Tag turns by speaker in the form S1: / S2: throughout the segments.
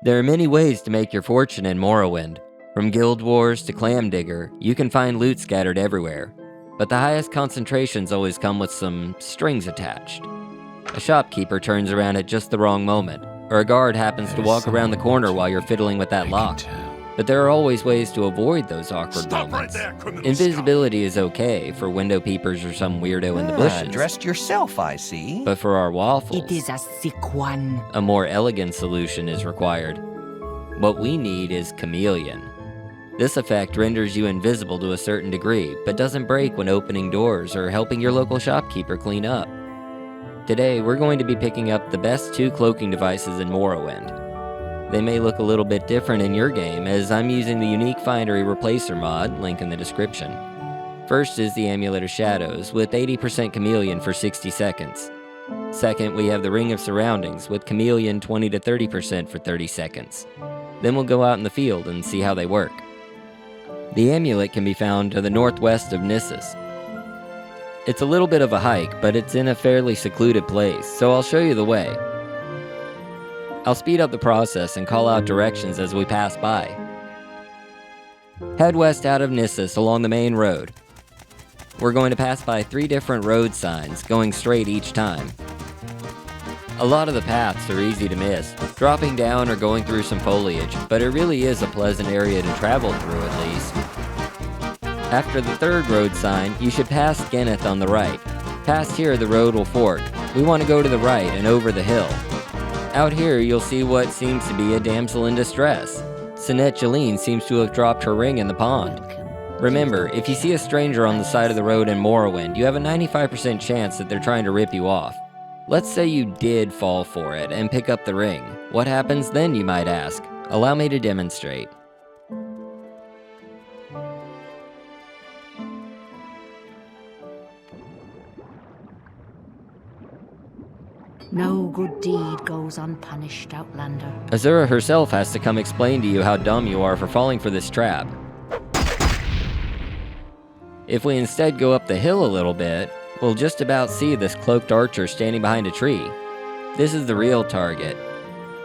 S1: There are many ways to make your fortune in Morrowind. From guild wars to clam digger, you can find loot scattered everywhere. But the highest concentrations always come with some strings attached. A shopkeeper turns around at just the wrong moment, or a guard happens to walk around the corner while you're fiddling with that lock. But there are always ways to avoid those awkward moments. Invisibility is okay for window peepers or some weirdo in the bushes.
S2: Dressed yourself, I see.
S1: But for our waffles,
S3: It is a sick one.
S1: a more elegant solution is required. What we need is Chameleon. This effect renders you invisible to a certain degree, but doesn't break when opening doors or helping your local shopkeeper clean up. Today, we're going to be picking up the best 2 cloaking devices in Morrowind. They may look a little bit different in your game, as I'm using the unique Finery Replacer mod, link in the description. First is the Amulet of Shadows, with 80% Chameleon for 60 seconds. Second, we have the Ring of Surroundings, with Chameleon 20 to 30% for 30 seconds. Then we'll go out in the field and see how they work. The amulet can be found to the northwest of Nissus. It's a little bit of a hike, but it's in a fairly secluded place, so I'll show you the way. I'll speed up the process and call out directions as we pass by. Head west out of Nissus along the main road. We're going to pass by 3 different road signs, going straight each time. A lot of the paths are easy to miss, dropping down or going through some foliage, but it really is a pleasant area to travel through at least. After the 3rd road sign, you should pass Geneth on the right. Past here, the road will fork. We want to go to the right and over the hill. Out here, you'll see what seems to be a damsel in distress. Sinet Jeline seems to have dropped her ring in the pond. Remember, if you see a stranger on the side of the road in Morrowind, you have a 95% chance that they're trying to rip you off. Let's say you did fall for it and pick up the ring. What happens then, you might ask? Allow me to demonstrate.
S3: No good deed goes unpunished, Outlander.
S1: Azura herself has to come explain to you how dumb you are for falling for this trap. If we instead go up the hill a little bit, we'll just about see this cloaked archer standing behind a tree. This is the real target,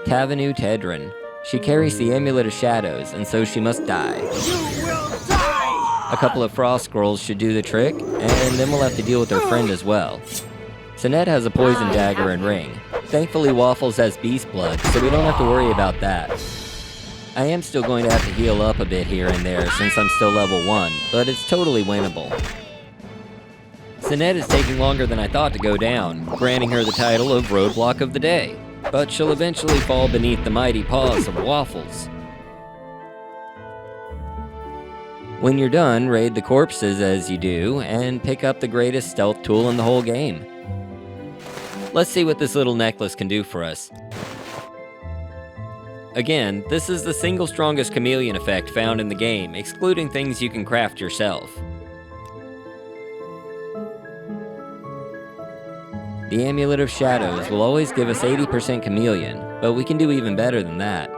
S1: Tavenu Tedrin. She carries the Amulet of Shadows, and so she must die.
S4: You will die!
S1: A couple of frost scrolls should do the trick, and then we'll have to deal with her friend as well. Sinet has a poison dagger and ring. Thankfully, Waffles has beast blood, so we don't have to worry about that. I am still going to have to heal up a bit here and there since I'm still level 1, but it's totally winnable. Sinet is taking longer than I thought to go down, granting her the title of Roadblock of the Day, but she'll eventually fall beneath the mighty paws of Waffles. When you're done, raid the corpses as you do, and pick up the greatest stealth tool in the whole game. Let's see what this little necklace can do for us. Again, this is the single strongest chameleon effect found in the game, excluding things you can craft yourself. The Amulet of Shadows will always give us 80% chameleon, but we can do even better than that.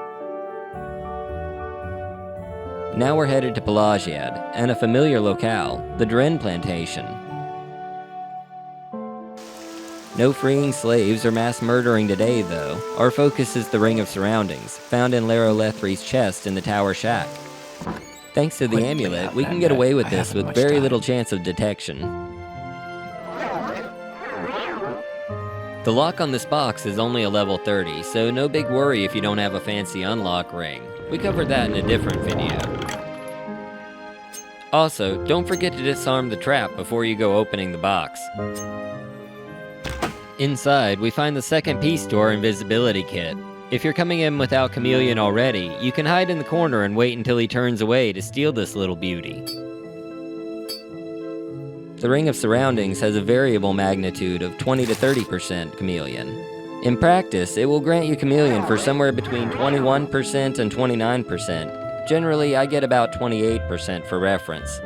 S1: Now we're headed to Pelagiad, and a familiar locale, the Dren Plantation. No freeing slaves or mass murdering today, though. Our focus is the Ring of Surroundings, found in Larolethri's chest in the Tower Shack. Thanks to the amulet, we can get away with this with very little chance of detection. The lock on this box is only a level 30, so no big worry if you don't have a fancy unlock ring. We covered that in a different video. Also, don't forget to disarm the trap before you go opening the box. Inside, we find the second piece to our invisibility kit. If you're coming in without Chameleon already, you can hide in the corner and wait until he turns away to steal this little beauty. The Ring of Surroundings has a variable magnitude of 20 to 30% Chameleon. In practice, it will grant you Chameleon for somewhere between 21% and 29%. Generally, I get about 28% for reference.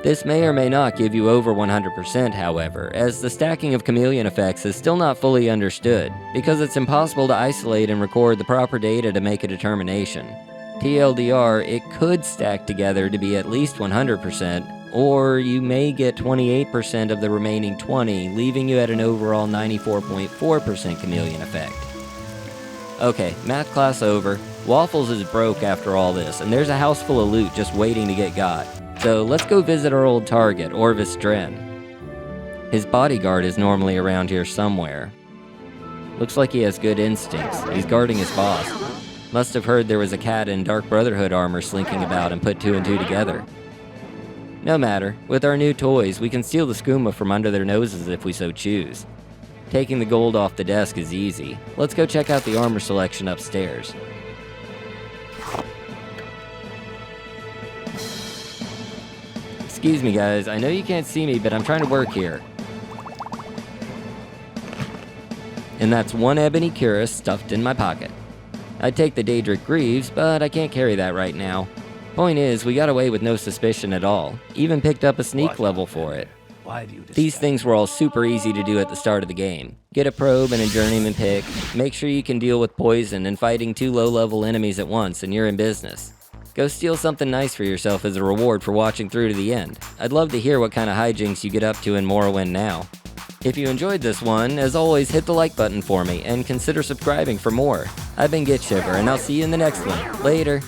S1: This may or may not give you over 100%, however, as the stacking of chameleon effects is still not fully understood, because it's impossible to isolate and record the proper data to make a determination. TLDR, it could stack together to be at least 100%, or you may get 28% of the remaining 20, leaving you at an overall 94.4% chameleon effect. Okay, math class over. Waffles is broke after all this, and there's a house full of loot just waiting to get got. So let's go visit our old target, Orvis Dren. His bodyguard is normally around here somewhere. Looks like he has good instincts. He's guarding his boss. Must have heard there was a cat in Dark Brotherhood armor slinking about and put 2 and 2 together. No matter, with our new toys, we can steal the skooma from under their noses if we so choose. Taking the gold off the desk is easy. Let's go check out the armor selection upstairs. Excuse me guys, I know you can't see me, but I'm trying to work here. And that's 1 ebony cuirass stuffed in my pocket. I'd take the Daedric Greaves, but I can't carry that right now. Point is, we got away with no suspicion at all. Even picked up a sneak level for it. These things were all super easy to do at the start of the game. Get a probe and a journeyman pick, make sure you can deal with poison and fighting 2 low-level enemies at once, and you're in business. Go steal something nice for yourself as a reward for watching through to the end. I'd love to hear what kind of hijinks you get up to in Morrowind now. If you enjoyed this one, as always, hit the like button for me and consider subscribing for more. I've been GitShiver, and I'll see you in the next one. Later.